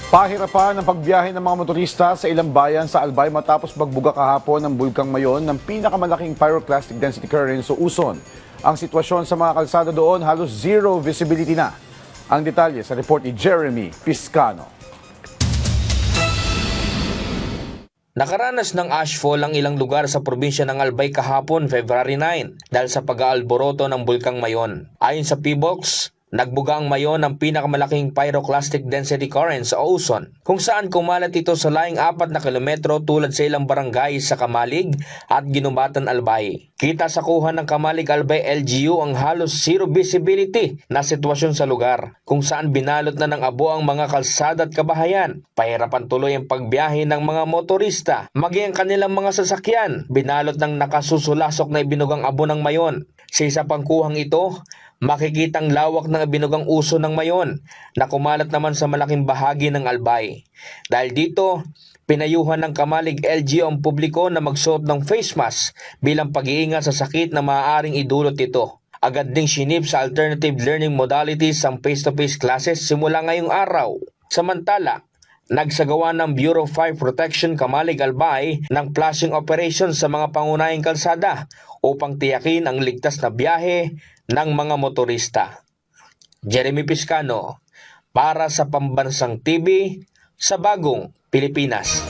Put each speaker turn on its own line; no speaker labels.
Pahirapan ang pagbiyahe ng mga motorista sa ilang bayan sa Albay matapos magbuga kahapon ng Bulkang Mayon ng pinakamalaking pyroclastic density current sa Uson. Ang sitwasyon sa mga kalsada doon halos zero visibility na. Ang detalye sa report ni Jeremy Piscano.
Nakaranas ng ashfall ang ilang lugar sa probinsya ng Albay kahapon, February 9, dahil sa pag-aalboroto ng Bulkang Mayon. Ayon sa PBOX, nagbuga ang Mayon ng pinakamalaking pyroclastic density current sa Uson, kung saan kumalat ito sa laing 4 na kilometro tulad sa ilang barangay sa Kamalig at Ginubatan, Albay. Kita sa kuha ng Kamalig Albay LGU ang halos zero visibility na sitwasyon sa lugar, kung saan binalot na ng abo ang mga kalsada at kabahayan. Pahirapan tuloy ang pagbiyahe ng mga motorista, maging ang kanilang mga sasakyan, binalot ng nakasusulasok na ibinugang abo ng Mayon. Sa isa pang kuhang ito, makikitang lawak ng ibinugang uso ng Mayon na kumalat naman sa malaking bahagi ng Albay. Dahil dito, pinayuhan ng Kamalig LGU ang publiko na magsuot ng face mask bilang pag-iingat sa sakit na maaaring idulot ito. Agad ding sinip sa alternative learning modalities ang face-to-face classes simula ngayong araw. Samantala, nagsagawa ng Bureau of Fire Protection Kamalig Albay ng flashing operation sa mga pangunahing kalsada upang tiyakin ang ligtas na biyahe ng mga motorista. Jeremy Piscano, para sa Pambansang TV sa Bagong Pilipinas.